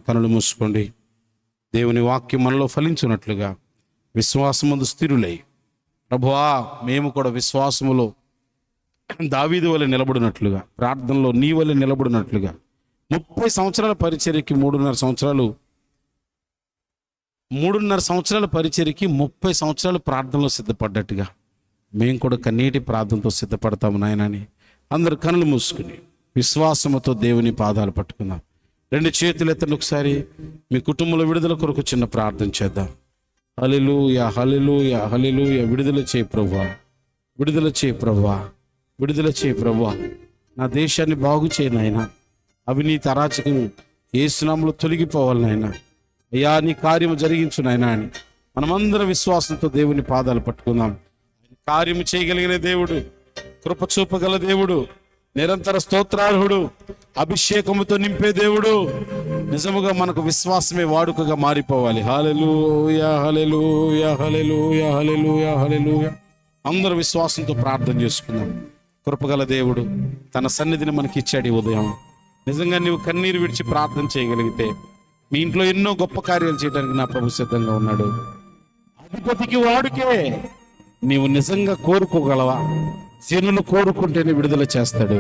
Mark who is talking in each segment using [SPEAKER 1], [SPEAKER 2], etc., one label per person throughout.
[SPEAKER 1] కనులు మూసుకోండి. దేవుని వాక్యం మనలో ఫలించున్నట్లుగా విశ్వాసమందు స్థిరులై, ప్రభువా మేము కూడా విశ్వాసములో దావీదు వలె నిలబడినట్లుగా, ప్రార్థనలో నీ వలె నిలబడినట్లుగా 30 సంవత్సరాల పరిచర్యకి 3.5 సంవత్సరాల పరిచర్యకి 30 సంవత్సరాలు ప్రార్థనలో సిద్ధపడ్డట్టుగా మేము కూడా కన్నీటి ప్రార్థనతో సిద్ధపడతాము నాయనని అందరు కనులు మూసుకుని విశ్వాసముతో దేవుని పాదాలు పట్టుకుందాం. 2 చేతులు ఎత్తండి. ఒకసారి మీ కుటుంబంలో విడుదల కొరకు చిన్న ప్రార్థన చేద్దాం. హల్లెలూయా, హల్లెలూయా, హల్లెలూయా. విడుదల చేయి ప్రభువా, విడుదల చేయి ప్రభువా, విడుదల చేయి ప్రభువా. నా దేశాన్ని బాగు చేయి నాయనా. అవినీతి అరాచకం యేసు నామములో తొలగిపోవాలి నాయనా. అయ్యా నీ కార్యము జరిగించు నాయనా అని మనమందరం విశ్వాసంతో దేవుని పాదాలు పట్టుకుందాం. కార్యము చేయగలిగిన దేవుడు, కృప చూపగల దేవుడు, నిరంతర స్తోత్రార్హుడు, అభిషేకముతో నింపే దేవుడు. నిజముగా మనకు విశ్వాసమే వాడుకగా మారిపోవాలి. హల్లెలూయా, హల్లెలూయా, హల్లెలూయా, హల్లెలూయా, హల్లెలూయా. అందరూ విశ్వాసంతో ప్రార్థన చేసుకుందాం. కృపగల దేవుడు తన సన్నిధిని మనకి ఇచ్చాడు ఈ ఉదయం. నిజంగా నీవు కన్నీరు విడిచి ప్రార్థన చేయగలిగితే మీ ఇంట్లో ఎన్నో గొప్ప కార్యాలు చేయడానికి నా ప్రభు సిద్ధంగా ఉన్నాడు. అధిపతికి వాడుకే నీవు నిజంగా కోరుకోగలవా? జనులు కోరుకుంటేనే విడుదల చేస్తాడు.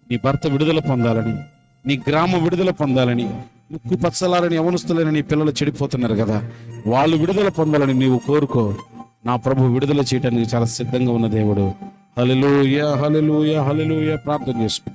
[SPEAKER 1] నీ భర్త విడుదల పొందాలని, నీ గ్రామం విడుదల పొందాలని, ముక్కు పచ్చలాలని యవనస్తులని నీ పిల్లలు చెడిపోతున్నారు కదా, వాళ్ళు విడుదల పొందాలని నీవు కోరుకో. నా ప్రభు విడుదల చేయడానికి చాలా సిద్ధంగా ఉన్న దేవుడు. హల్లెలూయా, హల్లెలూయా, హల్లెలూయా. ప్రార్థన చేసుకో.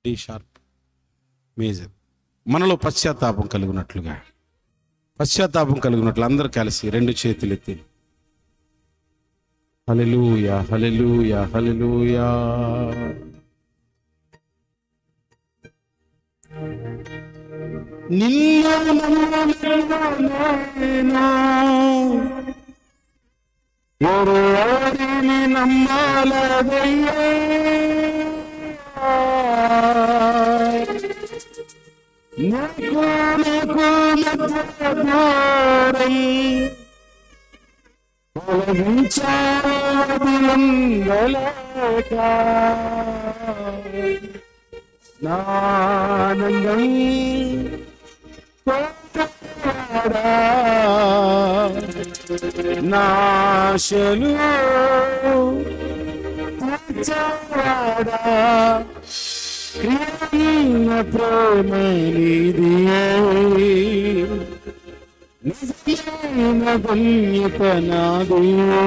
[SPEAKER 1] D sharp major. మనలో పశ్చాత్తాపం కలిగినట్లుగా అందరూ కలిసి 2 చేతులు ఎత్తి హల్లెలూయా, హల్లెలూయా, హల్లెలూయా. నిన్ను నమ్మాలదయ్యా, నీకు మధ్యదూరం తొలగించాదిలందలేక నానందం తోడాడా నాశలు తీర్చాడా క్రియన్న ప్రేమ నీదియే నిజమైన ధన్యత నాదియే.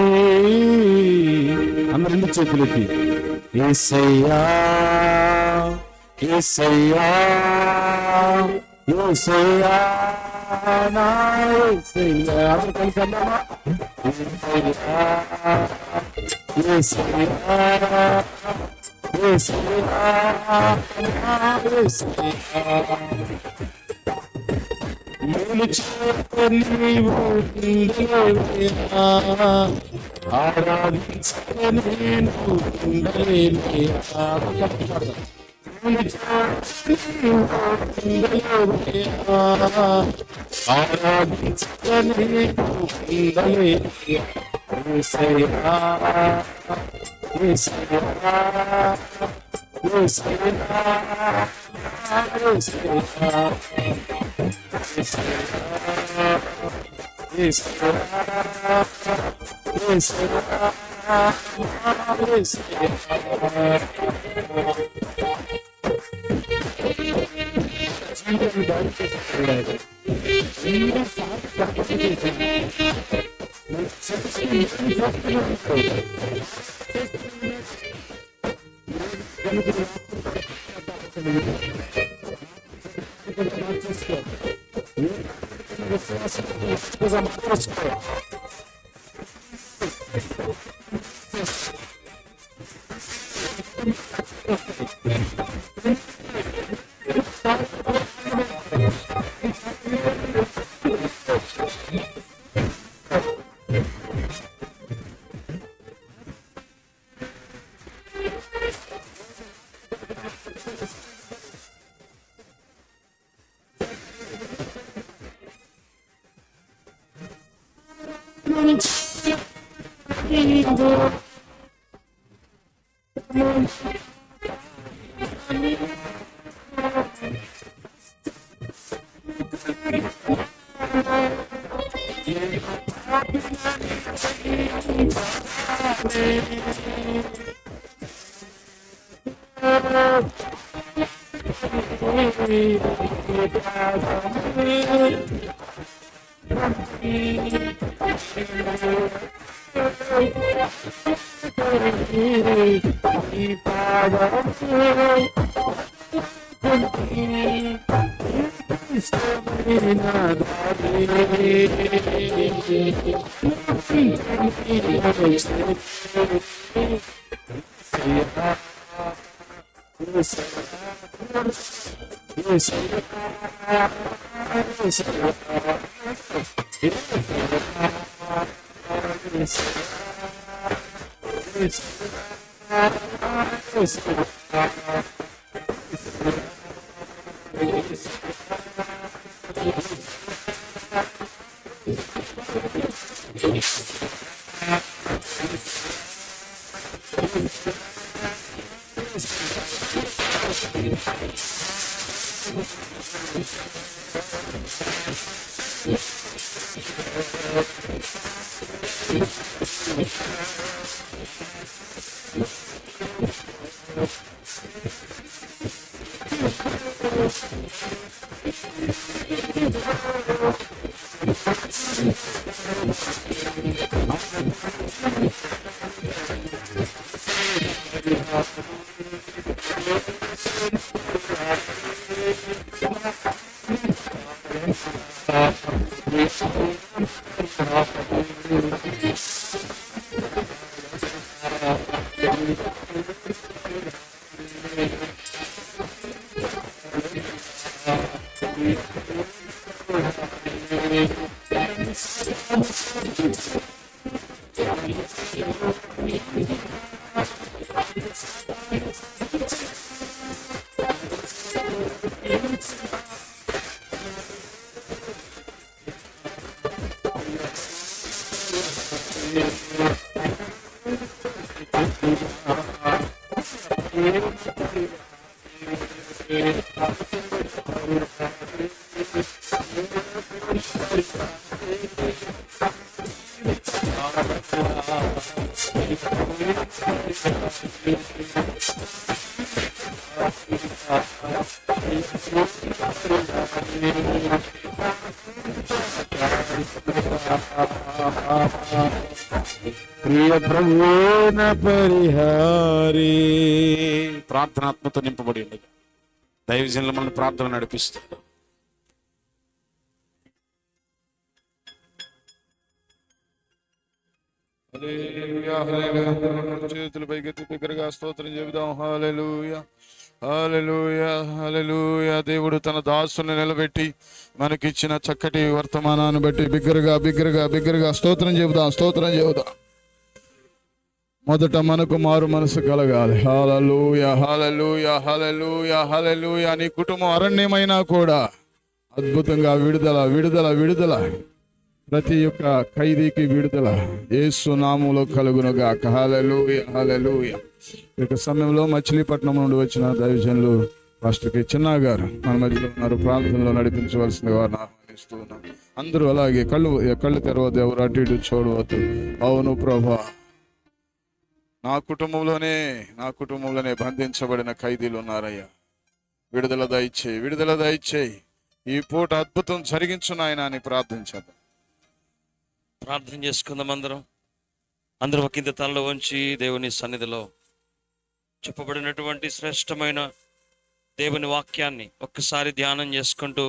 [SPEAKER 1] అందరూ 2 చేతులెత్తి యేసయ్యా, యేసయ్యా, యేసయ్యా, నా యేసయ్యా. అందరూ కలిసి అన్నామా? యేసయ్యా, యేసయ్యా, యేసయ్యా, యేసయ్యా. మేలు చేయని నీవు ఉండలేవయ్యా, ఆరాధించని నేను ఉండలేనయ్యా. మేలు చేయని నీవు ఉండలేవయ్యా, ఆరాధించని నేను ఉండలేనయ్యా. యేసయ్యా, యేసయ్యా, యేసయ్యా, యేసయ్యా. ప్రియ ప్రభువున పరిహారి. ప్రార్థనాత్మతో నింపబడి ఉండగా దైవజనులు మనల్ని ప్రార్థన నడిపిస్తారు. చేతులు పైకెత్తి దగ్గరగా స్తోత్రం చెబుదాం. హల్లెలూయా, హల్లెలూయా, హల్లెలూయా. దేవుడు తన దాసుని నిలబెట్టి మనకిచ్చిన చక్కటి వర్తమానాన్ని బట్టి బిగ్గరగా స్తోత్రం చెబుదాం, స్తోత్రం చెబుదాం. మొదట మనకు మారు మనసు కలగాలి. హల్లెలూయా, హల్లెలూయా, హల్లెలూయా, హల్లెలూయా. నీ కుటుంబం అరణ్యమైనా కూడా అద్భుతంగా విడుదల ప్రతి ఒక్క ఖైదీకి విడుదల యేసు నామములో కలుగునుగాక. హల్లెలూయా, హల్లెలూయా. ఇక సమయంలో మచిలీపట్నం నుండి వచ్చిన దైవజనులు పాస్టర్ చిన్నా గారు మన మధ్యలో ఉన్నారు. ప్రార్థనలో నడిపించవలసిందిగా వారిని ఆహ్వానిస్తూ ఉన్నాం. అందరూ అలాగే కళ్ళు తెరవద్దు, ఎవరు అటు ఇటు చూడవద్దు. అవును ప్రభా, నా కుటుంబంలోనే బంధించబడిన ఖైదీలు ఉన్నారయ్యా. విడుదల దయచేయి. ఈ పూట అద్భుతం జరిగించు నాయనా అని ప్రార్థించారు.
[SPEAKER 2] ప్రార్థన చేసుకుందాం. అందరూ ఒక కింద తలలో ఉంచి దేవుని సన్నిధిలో చెప్పబడినటువంటి శ్రేష్టమైన దేవుని వాక్యాన్ని ఒక్కసారి ధ్యానం చేసుకుంటూ,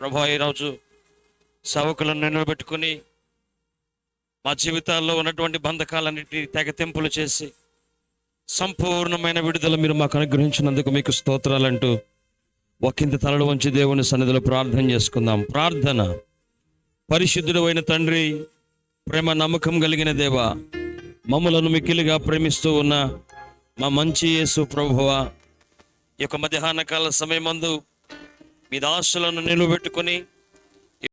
[SPEAKER 2] ప్రభా ఈరోజు సేవకులను నిలబెట్టుకుని మా జీవితాల్లో ఉన్నటువంటి బంధకాలన్నిటినీ తెగతెంపులు చేసి సంపూర్ణమైన విడుదల మీరు మాకు అనుగ్రహించినందుకు మీకు స్తోత్రాలంటూ ఒకంత తలలు వంచి దేవుని సన్నిధిలో ప్రార్థన చేసుకుందాం. ప్రార్థన. పరిశుద్ధుడు అయిన తండ్రి, ప్రేమ నమ్మకం కలిగిన దేవ, మమ్మలను మిక్కిలిగా ప్రేమిస్తూ ఉన్న మా మంచి యేసు ప్రభువా, ఈ యొక్క మధ్యాహ్న కాల సమయమందు మీ దాసులను నిలబెట్టుకుని